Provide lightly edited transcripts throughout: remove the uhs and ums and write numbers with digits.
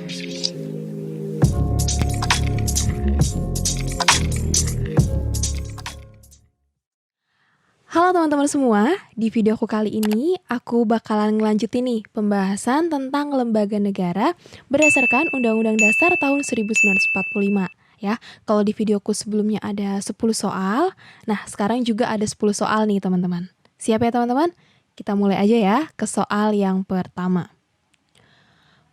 Halo teman-teman semua, di videoku kali ini aku bakalan ngelanjutin nih pembahasan tentang lembaga negara berdasarkan Undang-Undang Dasar tahun 1945 ya. Kalau di videoku sebelumnya ada 10 soal, nah sekarang juga ada 10 soal nih teman-teman. Siap ya teman-teman? Kita mulai aja ya ke soal yang pertama.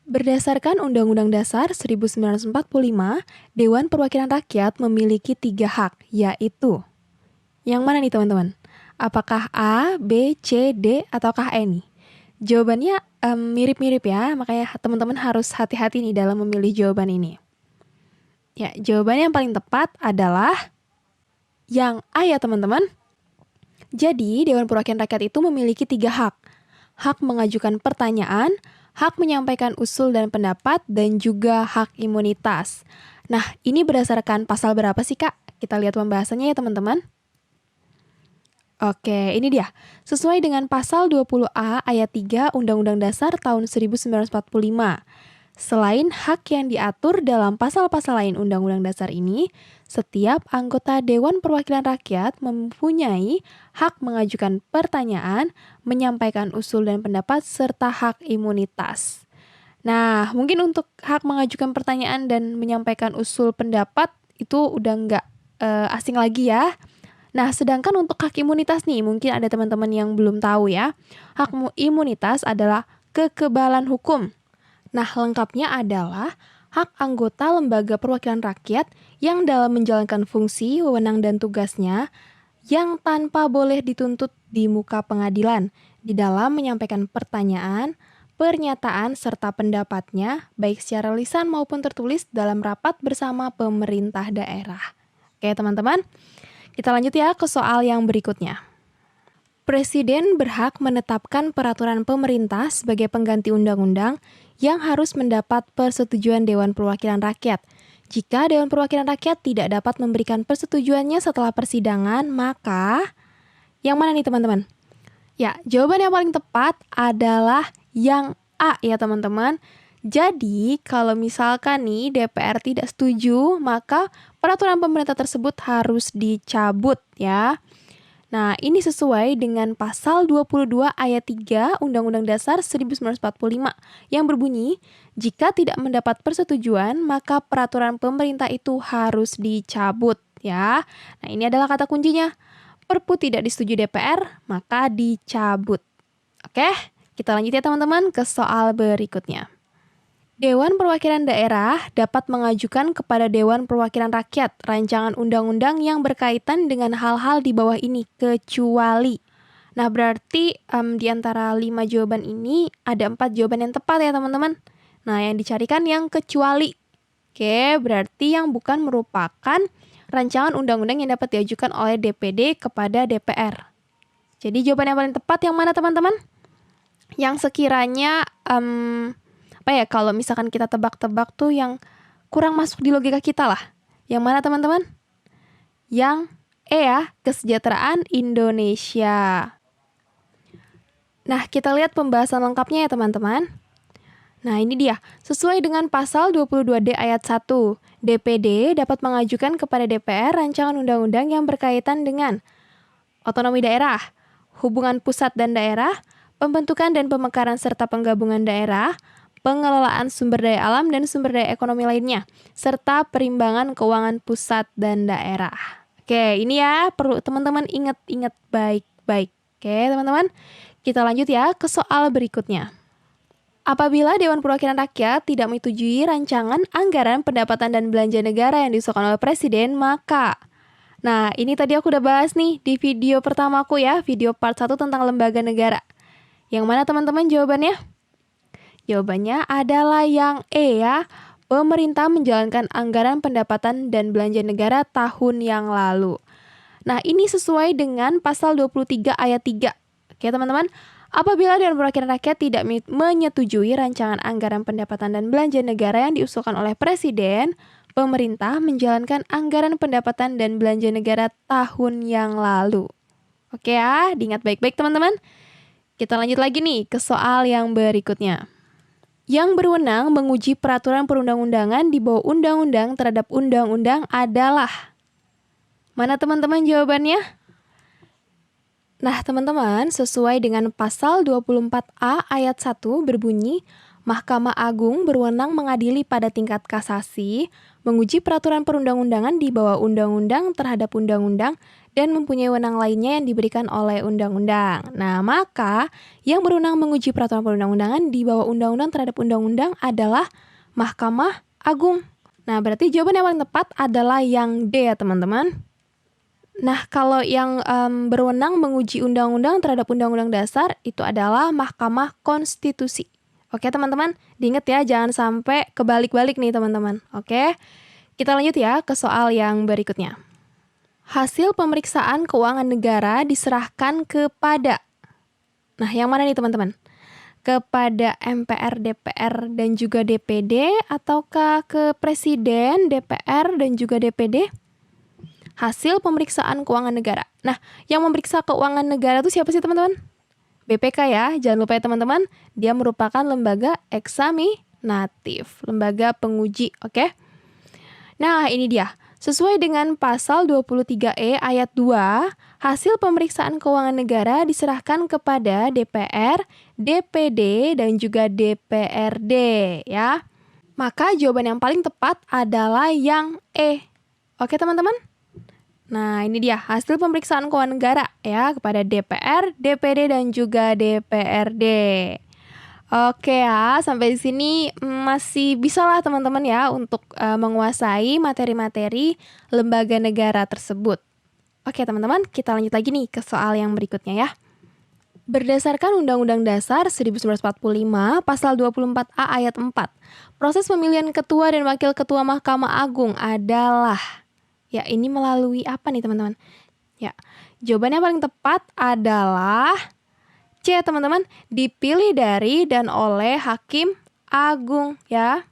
Berdasarkan Undang-Undang Dasar 1945, Dewan Perwakilan Rakyat memiliki 3 hak, yaitu yang mana nih teman-teman? Apakah A, B, C, D, ataukah E nih? Jawabannya mirip-mirip ya, makanya teman-teman harus hati-hati nih dalam memilih jawaban ini. Ya, jawabannya yang paling tepat adalah yang A ya teman-teman. Jadi, Dewan Perwakilan Rakyat itu memiliki 3 hak. Hak mengajukan pertanyaan, hak menyampaikan usul dan pendapat, dan juga hak imunitas. Nah, ini berdasarkan pasal berapa sih Kak? Kita lihat pembahasannya ya teman-teman. Oke, ini dia. Sesuai dengan pasal 20A ayat 3 Undang-Undang Dasar tahun 1945. Selain hak yang diatur dalam pasal-pasal lain Undang-Undang Dasar ini, setiap anggota Dewan Perwakilan Rakyat mempunyai hak mengajukan pertanyaan, menyampaikan usul dan pendapat, serta hak imunitas. Nah, mungkin untuk hak mengajukan pertanyaan dan menyampaikan usul pendapat itu udah nggak asing lagi ya. Nah, sedangkan untuk hak imunitas nih, mungkin ada teman-teman yang belum tahu ya. Hak imunitas adalah kekebalan hukum. Nah, lengkapnya adalah hak anggota lembaga perwakilan rakyat yang dalam menjalankan fungsi, wewenang, dan tugasnya yang tanpa boleh dituntut di muka pengadilan di dalam menyampaikan pertanyaan, pernyataan, serta pendapatnya, baik secara lisan maupun tertulis dalam rapat bersama pemerintah daerah. Oke, teman-teman. Kita lanjut ya ke soal yang berikutnya. Presiden berhak menetapkan peraturan pemerintah sebagai pengganti undang-undang yang harus mendapat persetujuan Dewan Perwakilan Rakyat. Jika Dewan Perwakilan Rakyat tidak dapat memberikan persetujuannya setelah persidangan, maka yang mana nih teman-teman? Ya, jawaban yang paling tepat adalah yang A ya teman-teman. Jadi, kalau misalkan nih DPR tidak setuju, maka peraturan pemerintah tersebut harus dicabut ya. Nah, ini sesuai dengan pasal 22 ayat 3 Undang-Undang Dasar 1945 yang berbunyi, jika tidak mendapat persetujuan, maka peraturan pemerintah itu harus dicabut ya. Nah, ini adalah kata kuncinya. Perpu tidak disetujui DPR, maka dicabut. Oke, kita lanjut ya teman-teman ke soal berikutnya. Dewan Perwakilan Daerah dapat mengajukan kepada Dewan Perwakilan Rakyat rancangan undang-undang yang berkaitan dengan hal-hal di bawah ini, kecuali. Nah, berarti di antara 5 jawaban ini ada 4 jawaban yang tepat ya teman-teman. Nah, yang dicarikan yang kecuali. Oke, berarti yang bukan merupakan rancangan undang-undang yang dapat diajukan oleh DPD kepada DPR. Jadi jawaban yang paling tepat yang mana teman-teman? Yang sekiranya kalau misalkan kita tebak-tebak tuh yang kurang masuk di logika kita lah. Yang mana teman-teman? Yang E ya, kesejahteraan Indonesia. Nah, kita lihat pembahasan lengkapnya ya teman-teman. Nah, ini dia. Sesuai dengan pasal 22D ayat 1, DPD dapat mengajukan kepada DPR rancangan undang-undang yang berkaitan dengan otonomi daerah, hubungan pusat dan daerah, pembentukan dan pemekaran serta penggabungan daerah, pengelolaan sumber daya alam dan sumber daya ekonomi lainnya, serta perimbangan keuangan pusat dan daerah. Oke, ini ya perlu teman-teman ingat-ingat baik-baik. Oke, teman-teman, kita lanjut ya ke soal berikutnya. Apabila Dewan Perwakilan Rakyat tidak menyetujui rancangan anggaran pendapatan dan belanja negara yang diusulkan oleh Presiden, maka... Nah, ini tadi aku udah bahas nih di video pertamaku ya, video part 1 tentang lembaga negara. Yang mana teman-teman jawabannya? Jawabannya adalah yang E ya, pemerintah menjalankan anggaran pendapatan dan belanja negara tahun yang lalu. Nah, ini sesuai dengan pasal 23 ayat 3. Oke teman-teman, apabila Dewan Perwakilan Rakyat tidak menyetujui rancangan anggaran pendapatan dan belanja negara yang diusulkan oleh Presiden, pemerintah menjalankan anggaran pendapatan dan belanja negara tahun yang lalu. Oke ya, diingat baik-baik teman-teman. Kita lanjut lagi nih ke soal yang berikutnya. Yang berwenang menguji peraturan perundang-undangan di bawah undang-undang terhadap undang-undang adalah. Mana teman-teman jawabannya? Nah, teman-teman, sesuai dengan pasal 24A ayat 1 berbunyi, Mahkamah Agung berwenang mengadili pada tingkat kasasi, menguji peraturan perundang-undangan di bawah undang-undang terhadap undang-undang, dan mempunyai wewenang lainnya yang diberikan oleh undang-undang. Nah, maka yang berwenang menguji peraturan perundang-undangan di bawah undang-undang terhadap undang-undang adalah Mahkamah Agung. Nah, berarti jawaban yang paling tepat adalah yang D ya, teman-teman. Nah, kalau yang berwenang menguji undang-undang terhadap undang-undang dasar itu adalah Mahkamah Konstitusi. Oke, teman-teman, diingat ya, jangan sampai kebalik-balik nih, teman-teman. Oke, kita lanjut ya ke soal yang berikutnya. Hasil pemeriksaan keuangan negara diserahkan kepada. Nah, yang mana nih, teman-teman? Kepada MPR, DPR, dan juga DPD, ataukah ke Presiden, DPR, dan juga DPD? Hasil pemeriksaan keuangan negara. Nah, yang memeriksa keuangan negara itu siapa sih, teman-teman? BPK ya, jangan lupa ya teman-teman, dia merupakan lembaga eksaminatif, lembaga penguji, oke? Nah, ini dia. Sesuai dengan pasal 23E ayat 2, hasil pemeriksaan keuangan negara diserahkan kepada DPR, DPD, dan juga DPRD ya. Maka jawaban yang paling tepat adalah yang E. Oke, teman-teman? Nah, ini dia hasil pemeriksaan keuangan negara ya kepada DPR, DPD, dan juga DPRD. Oke ya, sampai di sini masih bisa lah teman-teman ya untuk menguasai materi-materi lembaga negara tersebut. Oke teman-teman, kita lanjut lagi nih ke soal yang berikutnya ya. Berdasarkan Undang-Undang Dasar 1945, Pasal 24A ayat 4, proses pemilihan Ketua dan Wakil Ketua Mahkamah Agung adalah. Ya, ini melalui apa nih, teman-teman? Ya, jawabannya paling tepat adalah C, teman-teman. Dipilih dari dan oleh Hakim Agung, ya.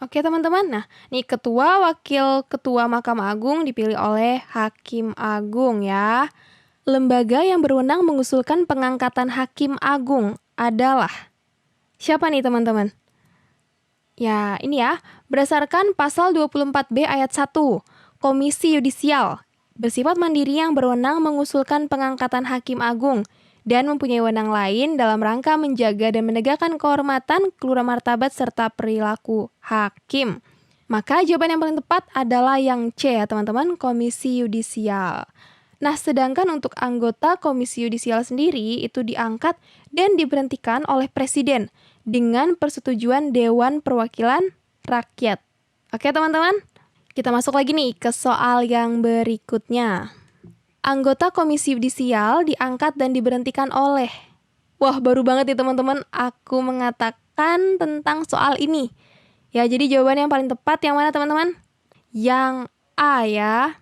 Oke, teman-teman. Nah, nih Ketua, Wakil Ketua Mahkamah Agung dipilih oleh Hakim Agung, ya. Lembaga yang berwenang mengusulkan pengangkatan Hakim Agung adalah. Siapa nih, teman-teman? Ya, ini ya, berdasarkan pasal 24B ayat 1, Komisi Yudisial bersifat mandiri yang berwenang mengusulkan pengangkatan Hakim Agung dan mempunyai wewenang lain dalam rangka menjaga dan menegakkan kehormatan, keluhuran martabat, serta perilaku hakim. Maka jawaban yang paling tepat adalah yang C ya teman-teman, Komisi Yudisial. Nah, sedangkan untuk anggota Komisi Yudisial sendiri itu diangkat dan diberhentikan oleh Presiden dengan persetujuan Dewan Perwakilan Rakyat. Oke teman-teman, kita masuk lagi nih ke soal yang berikutnya. Anggota Komisi Yudisial diangkat dan diberhentikan oleh. Wah, baru banget nih teman-teman aku mengatakan tentang soal ini. Ya, jadi jawaban yang paling tepat yang mana teman-teman? Yang A ya.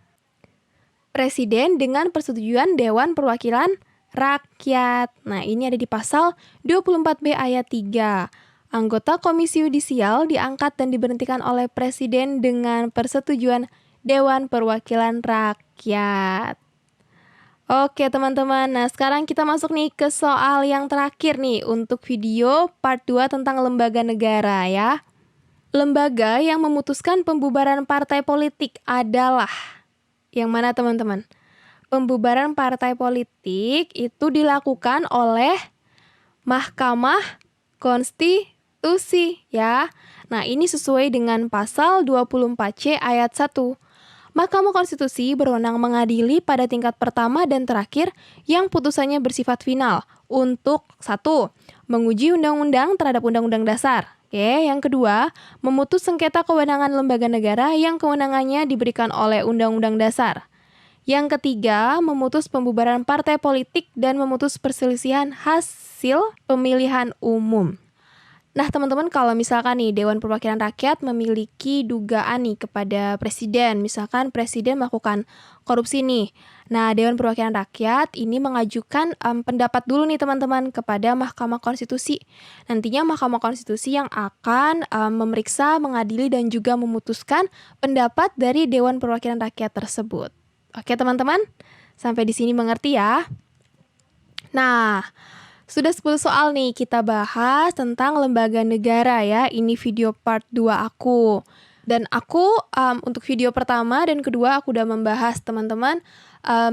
Presiden dengan persetujuan Dewan Perwakilan Rakyat. Nah, ini ada di pasal 24B ayat 3. Anggota Komisi Yudisial diangkat dan diberhentikan oleh Presiden dengan persetujuan Dewan Perwakilan Rakyat. Oke teman-teman, nah sekarang kita masuk nih ke soal yang terakhir nih untuk video part 2 tentang lembaga negara ya. Lembaga yang memutuskan pembubaran partai politik adalah yang mana teman-teman? Pembubaran partai politik itu dilakukan oleh Mahkamah Konstitusi ya. Nah, ini sesuai dengan pasal 24C ayat 1. Mahkamah Konstitusi berwenang mengadili pada tingkat pertama dan terakhir yang putusannya bersifat final untuk 1. Menguji undang-undang terhadap undang-undang dasar. Oke, yang kedua, memutus sengketa kewenangan lembaga negara yang kewenangannya diberikan oleh undang-undang dasar. Yang ketiga, memutus pembubaran partai politik dan memutus perselisihan hasil pemilihan umum. Nah, teman-teman, kalau misalkan nih Dewan Perwakilan Rakyat memiliki dugaan nih kepada Presiden, misalkan Presiden melakukan korupsi nih. Nah, Dewan Perwakilan Rakyat ini mengajukan pendapat dulu nih teman-teman kepada Mahkamah Konstitusi. Nantinya Mahkamah Konstitusi yang akan memeriksa, mengadili, dan juga memutuskan pendapat dari Dewan Perwakilan Rakyat tersebut. Oke teman-teman, sampai di sini mengerti ya? Nah, Sudah 10 soal nih kita bahas tentang lembaga negara ya. Ini video part 2 aku. Dan aku untuk video pertama dan kedua aku udah membahas teman-teman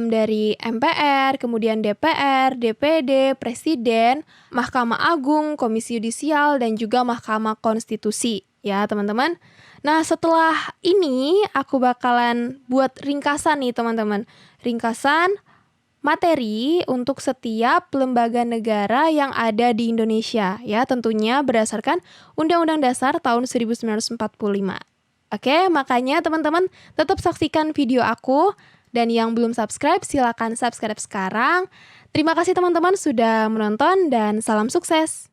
dari MPR, kemudian DPR, DPD, Presiden, Mahkamah Agung, Komisi Yudisial, dan juga Mahkamah Konstitusi ya teman-teman. Nah setelah ini aku bakalan buat ringkasan nih teman-teman. Ringkasan materi untuk setiap lembaga negara yang ada di Indonesia ya tentunya berdasarkan Undang-Undang Dasar tahun 1945. Oke, makanya teman-teman tetap saksikan video aku dan yang belum subscribe silakan subscribe sekarang. Terima kasih teman-teman sudah menonton dan salam sukses.